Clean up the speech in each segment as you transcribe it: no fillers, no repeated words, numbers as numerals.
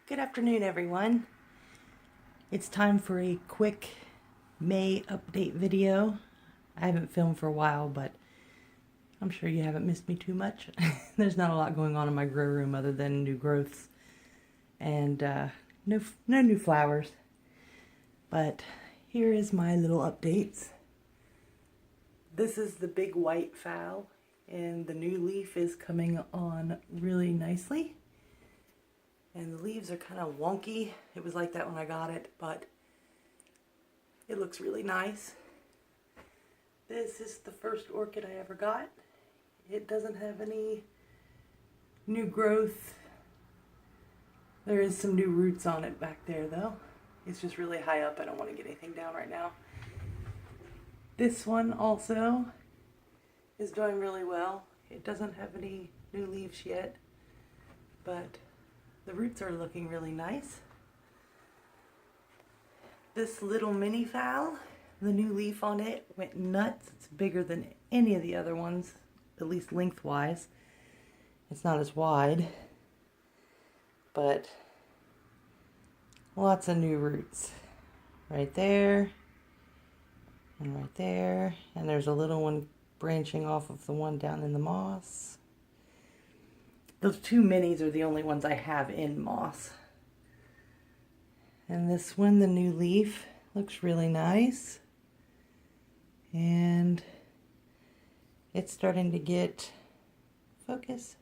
Good afternoon, everyone. It's time for a quick May update video. I haven't filmed for a while, but I'm sure you haven't missed me too much. There's not a lot going on in my grow room other than new growths and no new flowers. But here is my little updates. This is the big white phal, and the new leaf is coming on really nicely. And the leaves are kind of wonky. It was like that when I got it, but it looks really nice. This is the first orchid I ever got. It doesn't have any new growth. There is some new roots on it back there though. It's just really high up. I don't want to get anything down right now. This one also is doing really well. It doesn't have any new leaves yet, but the roots are looking really nice. This little mini phal, the new leaf on it went nuts. It's bigger than any of the other ones, at least lengthwise. It's not as wide, but lots of new roots. Right there, and right there, and there's a little one branching off of the one down in the moss. Those two minis are the only ones I have in moss. And this one, the new leaf, looks really nice. And it's starting to get, focus,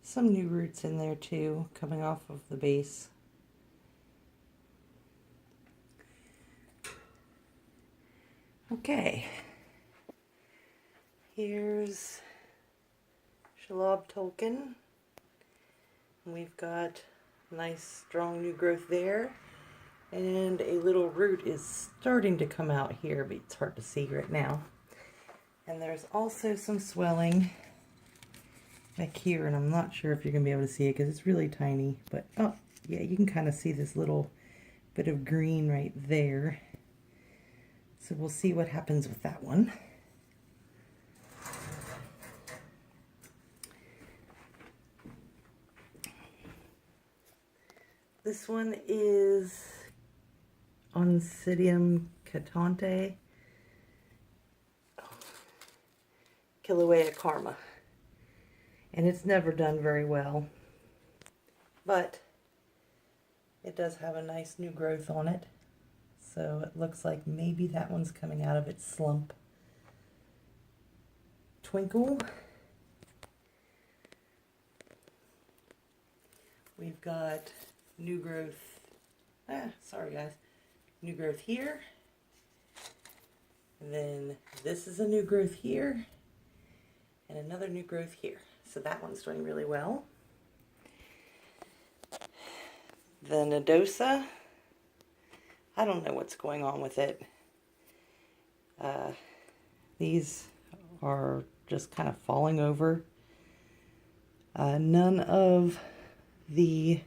some new roots in there too, coming off of the base. Okay. Here's Shalab Tolkien. We've got nice strong new growth there, and a little root is starting to come out here, but it's hard to see right now. And there's also some swelling back here, and I'm not sure if you're gonna be able to see it because it's really tiny, but oh yeah, you can kind of see this little bit of green right there. So we'll see what happens with that one. This one is Oncidium catante, Kilauea karma, and it's never done very well, but it does have a nice new growth on it, so it looks like maybe that one's coming out of its slump. Twinkle. We've got new growth, sorry guys, new growth here, and then this is a new growth here, and another new growth here. So that one's doing really well. The Nodosa, I don't know what's going on with it. These are just kind of falling over. None of the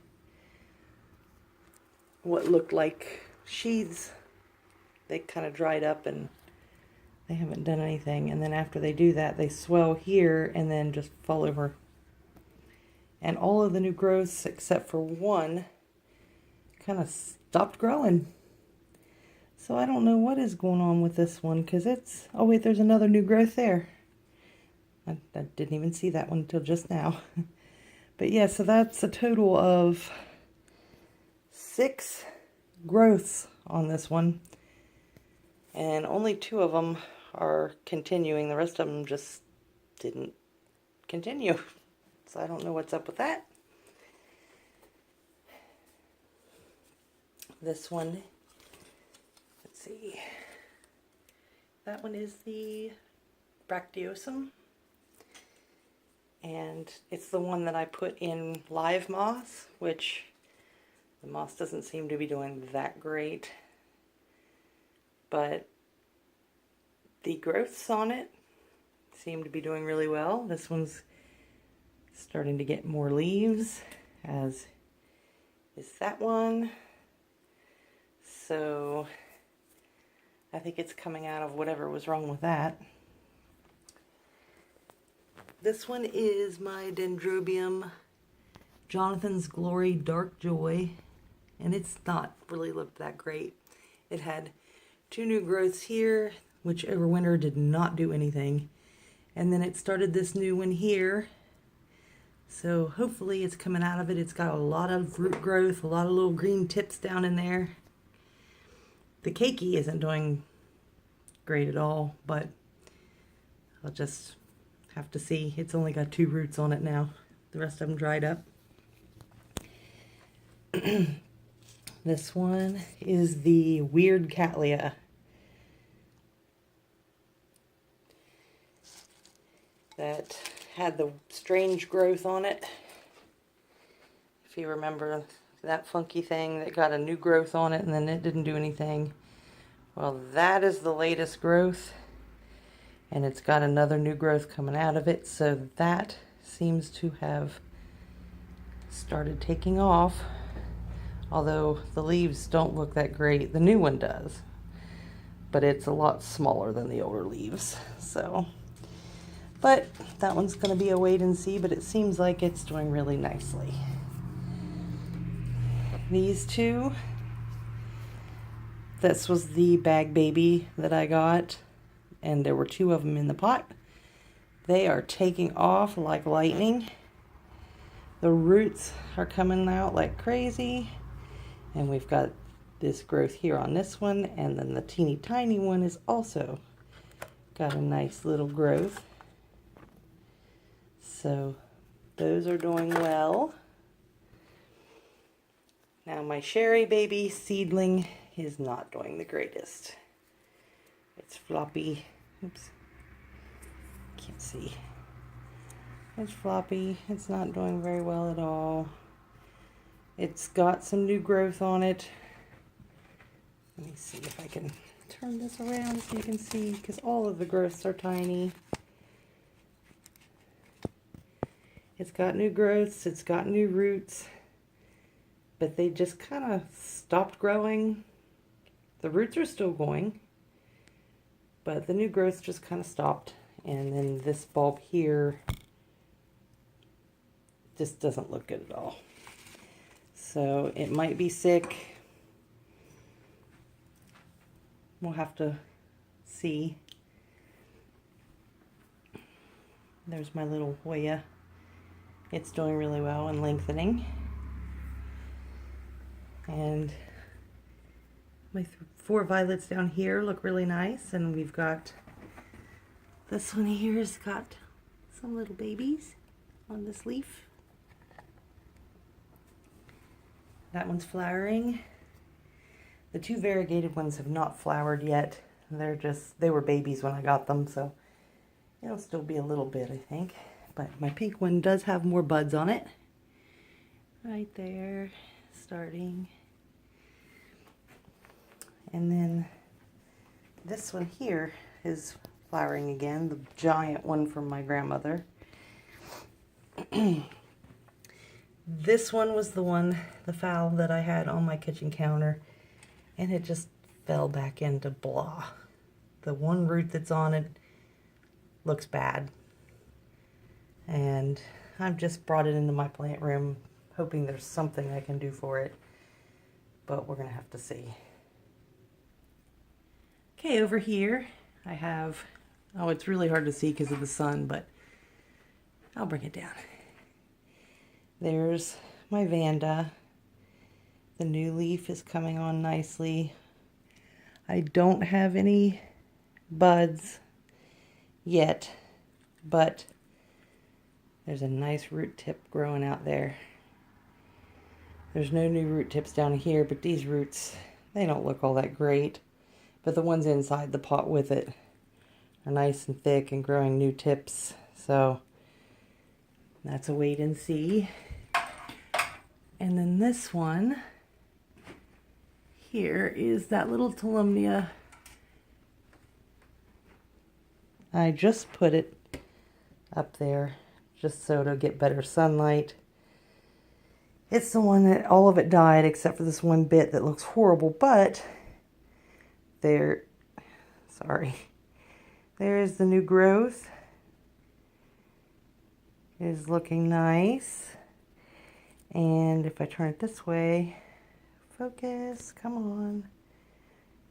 what looked like sheaths, they kind of dried up and they haven't done anything. And then after they do that, they swell here and then just fall over. And all of the new growths except for one kind of stopped growing. So I don't know what is going on with this one, because it's, oh wait, there's another new growth there. I didn't even see that one until just now. But yeah, so that's a total of 6 growths on this one, and only 2 of them are continuing. The rest of them just didn't continue, so I don't know what's up with that. This one, let's see, that one is the Bracteosum, and it's the one that I put in live moss, which the moss doesn't seem to be doing that great, but the growths on it seem to be doing really well. This one's starting to get more leaves, as is that one. So I think it's coming out of whatever was wrong with that. This one is my Dendrobium Jonathan's Glory Dark Joy, and it's not really looked that great. It had 2 new growths here, which over winter did not do anything. And then it started this new one here. So hopefully it's coming out of it. It's got a lot of root growth, a lot of little green tips down in there. The keiki isn't doing great at all, but I'll just have to see. It's only got 2 roots on it now. The rest of them dried up. This one is the Weird Cattleya. That had the strange growth on it. If you remember that funky thing that got a new growth on it and then it didn't do anything. Well, that is the latest growth. And it's got another new growth coming out of it. So that seems to have started taking off. Although the leaves don't look that great. The new one does. But it's a lot smaller than the older leaves. So... but that one's going to be a wait and see, but it seems like it's doing really nicely. These 2, this was the bag baby that I got, and there were 2 of them in the pot. They are taking off like lightning. The roots are coming out like crazy, and we've got this growth here on this one, and then the teeny tiny one is also got a nice little growth. So those are doing well. Now my Sherry baby seedling is not doing the greatest. It's floppy. Oops. Can't see. It's floppy. It's not doing very well at all. It's got some new growth on it. Let me see if I can turn this around so you can see, because all of the growths are tiny. It's got new growths, it's got new roots, but they just kind of stopped growing. The roots are still going, but the new growths just kind of stopped. And then this bulb here just doesn't look good at all. So it might be sick. We'll have to see. There's my little Hoya. It's doing really well and lengthening. And my 4 violets down here look really nice. And we've got this one here's got some little babies on this leaf. That one's flowering. The 2 variegated ones have not flowered yet. They were babies when I got them, so it'll still be a little bit, I think. But my pink one does have more buds on it. Right there, starting. And then this one here is flowering again, the giant one from my grandmother. This one was the fowl that I had on my kitchen counter, and it just fell back into blah. The one root that's on it looks bad. And I've just brought it into my plant room, hoping there's something I can do for it. But we're going to have to see. Okay, over here I have, oh, it's really hard to see because of the sun, but I'll bring it down. There's my Vanda. The new leaf is coming on nicely. I don't have any buds yet, but there's a nice root tip growing out there. There's no new root tips down here, but these roots, they don't look all that great. But the ones inside the pot with it are nice and thick and growing new tips. So that's a wait and see. And then this one here is that little Tolumnia. I just put it up there just so it'll get better sunlight. It's the one that all of it died except for this one bit that looks horrible, but there's the new growth. It is looking nice. And if I turn it this way, focus, come on.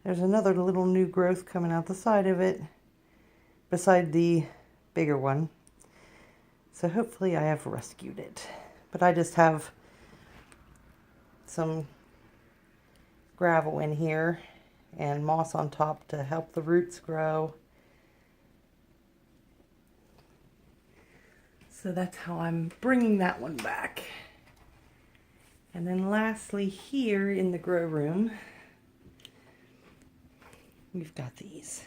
There's another little new growth coming out the side of it, beside the bigger one. So hopefully I have rescued it. But I just have some gravel in here and moss on top to help the roots grow. So that's how I'm bringing that one back. And then lastly, here in the grow room, we've got these.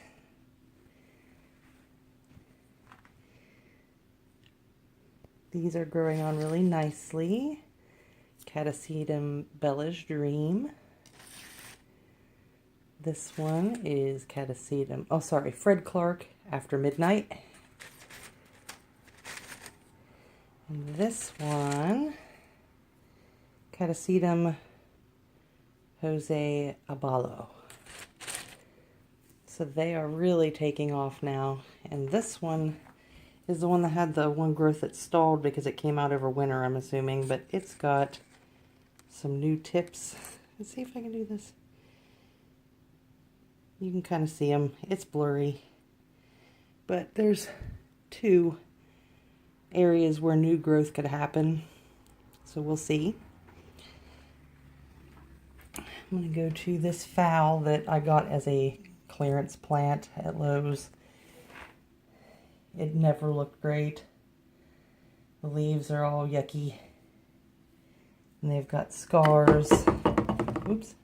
These are growing on really nicely. Catasetum Bella's Dream. This one is Catasetum, oh sorry, Fred Clark After Midnight. And this one, Catasetum Jose Abalo. So they are really taking off now. And this one is the one that had the one growth that stalled because it came out over winter, I'm assuming. But it's got some new tips. Let's see if I can do this. You can kind of see them. It's blurry. But there's two areas where new growth could happen. So we'll see. I'm going to go to this fowl that I got as a clearance plant at Lowe's. It never looked great. The leaves are all yucky. And they've got scars. Oops.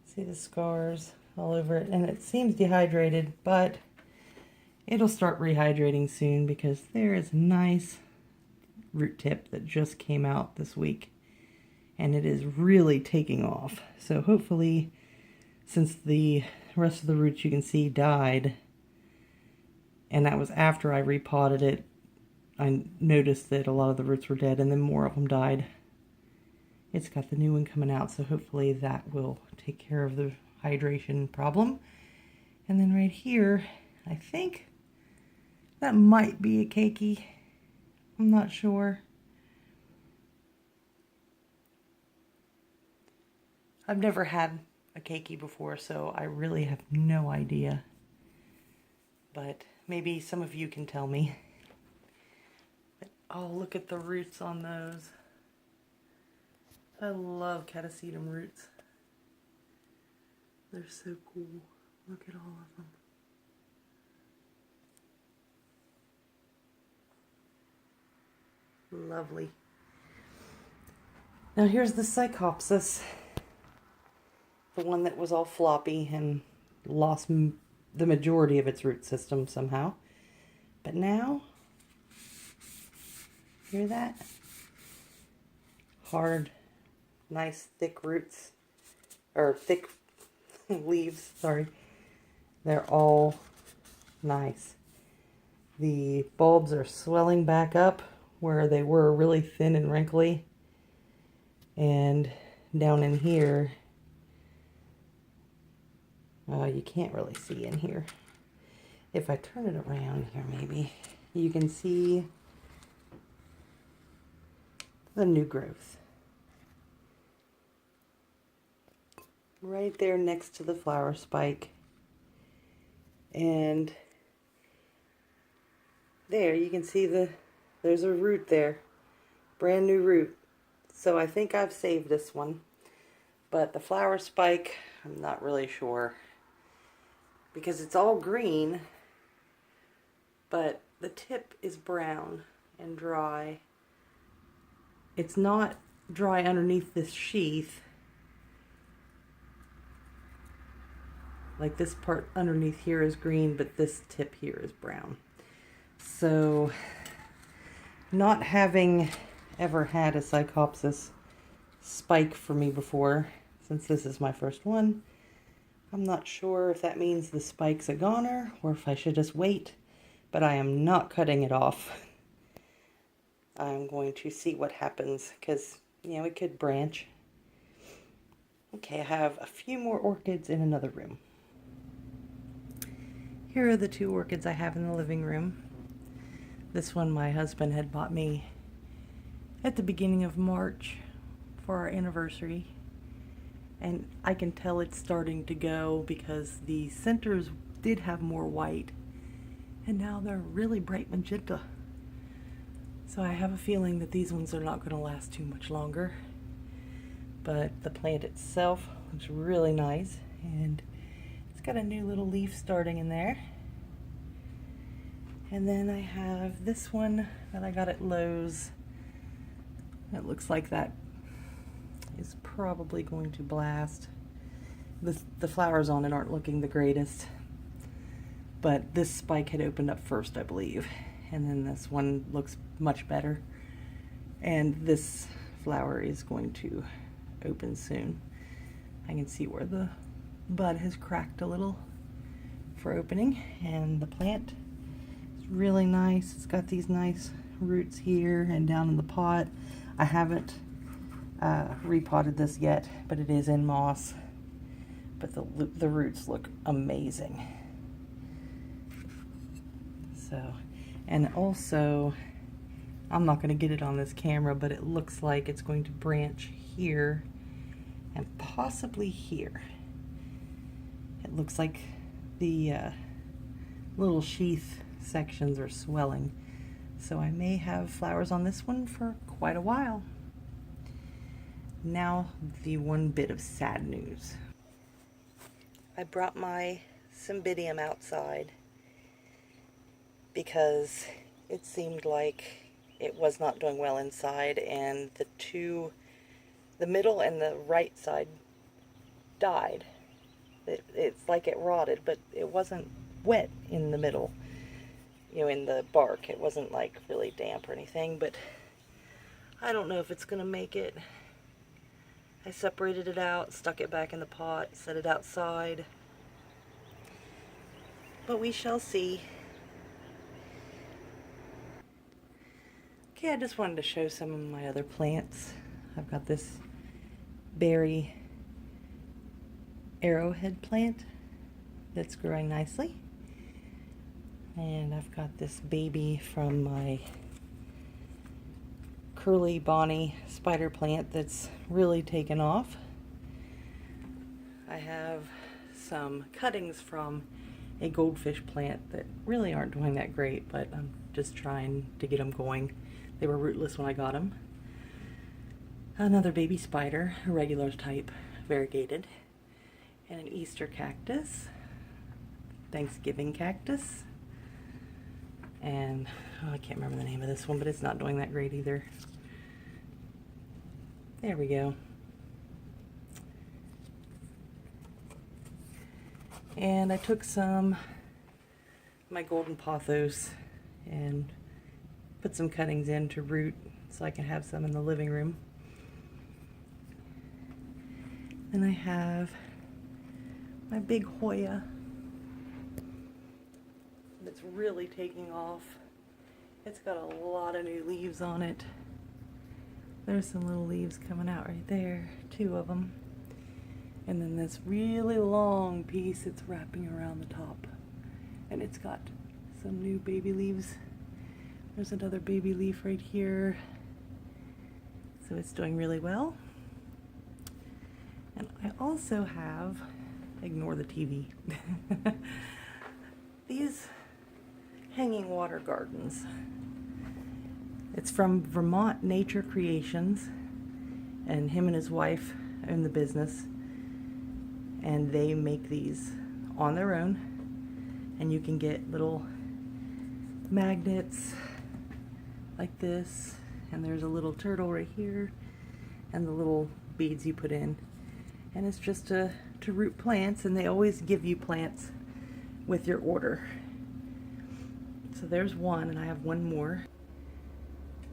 See the scars all over it. And it seems dehydrated, but it'll start rehydrating soon because there is a nice root tip that just came out this week. And it is really taking off. So hopefully, since the rest of the roots you can see died, and that was after I repotted it, I noticed that a lot of the roots were dead and then more of them died. It's got the new one coming out, so hopefully that will take care of the hydration problem. And then right here, I think that might be a keiki. I'm not sure. I've never had a keiki before, so I really have no idea. But maybe some of you can tell me. But, oh, look at the roots on those. I love Catasetum roots. They're so cool. Look at all of them. Lovely. Now here's the Psychopsis. The one that was all floppy and lost the majority of its root system somehow. But now, hear that? Hard, nice thick roots, or thick leaves, sorry. They're all nice. The bulbs are swelling back up where they were really thin and wrinkly. And down in here, you can't really see in here. If I turn it around here, maybe you can see the new growth. Right there next to the flower spike. And there, you can see there's a root there. Brand new root. So I think I've saved this one. But the flower spike, I'm not really sure. Because it's all green, but the tip is brown and dry. It's not dry underneath this sheath. Like this part underneath here is green, but this tip here is brown. So, not having ever had a Psychopsis spike for me before, since this is my first one, I'm not sure if that means the spike's a goner or if I should just wait, but I am not cutting it off. I'm going to see what happens because, you know, it could branch. Okay, I have a few more orchids in another room. Here are the two orchids I have in the living room. This one my husband had bought me at the beginning of March for our anniversary, and I can tell it's starting to go because the centers did have more white and now they're really bright magenta. So I have a feeling that these ones are not going to last too much longer. But the plant itself looks really nice, and it's got a new little leaf starting in there. And then I have this one that I got at Lowe's. It looks like that is probably going to blast. The flowers on it aren't looking the greatest, but this spike had opened up first, I believe. And then this one looks much better. And this flower is going to open soon. I can see where the bud has cracked a little for opening, and the plant is really nice. It's got these nice roots here and down in the pot. I haven't repotted this yet, but it is in moss. But the roots look amazing. So, and also, I'm not going to get it on this camera, but it looks like it's going to branch here and possibly here. It looks like the little sheath sections are swelling. So I may have flowers on this one for quite a while. Now, the one bit of sad news. I brought my cymbidium outside because it seemed like it was not doing well inside, and the middle and the right side died. It's like it rotted, but it wasn't wet in the middle, you know, in the bark. It wasn't like really damp or anything, but I don't know if it's gonna make it. I separated it out, stuck it back in the pot, set it outside, but we shall see. Okay, I just wanted to show some of my other plants. I've got this berry arrowhead plant that's growing nicely. And I've got this baby from my curly bonnie spider plant that's really taken off. I have some cuttings from a goldfish plant that really aren't doing that great, but I'm just trying to get them going. They were rootless when I got them. Another baby spider, a regular type, variegated, and an Easter cactus, Thanksgiving cactus, and I can't remember the name of this one, but it's not doing that great either. There we go. And I took some my golden pothos and put some cuttings in to root so I can have some in the living room. And I have my big Hoya that's really taking off. It's got a lot of new leaves on it. There's some little leaves coming out right there, 2 of them. And then this really long piece it's wrapping around the top. And it's got some new baby leaves. There's another baby leaf right here. So it's doing really well. And I also have, ignore the TV, these hanging water gardens. It's from Vermont Nature Creations, and him and his wife own the business, and they make these on their own, and you can get little magnets like this, and there's a little turtle right here, and the little beads you put in, and it's just to root plants, and they always give you plants with your order. So there's one, and I have one more.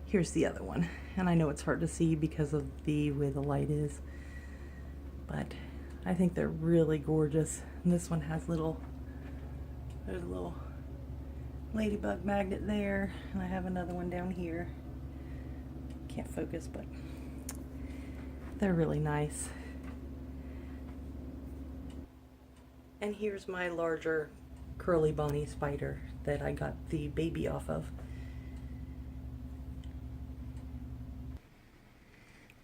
Here's the other one, and I know it's hard to see because of the way the light is, but I think they're really gorgeous. And this one has there's a little ladybug magnet there, and I have another one down here. Can't focus, but they're really nice. And here's my larger curly bonnie spider that I got the baby off of.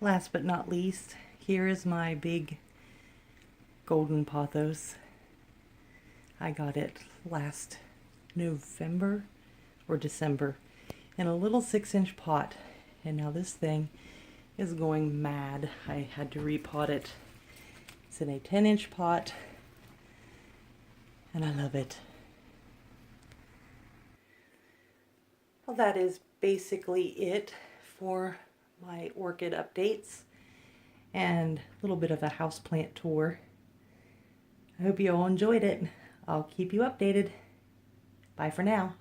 Last but not least, here is my big golden pothos. I got it last November or December in a little 6-inch pot, and now this thing is going mad. I had to repot it. It's in a 10-inch pot, and I love it. Well, that is basically it for my orchid updates and a little bit of a houseplant tour. I hope you all enjoyed it. I'll keep you updated. Bye for now.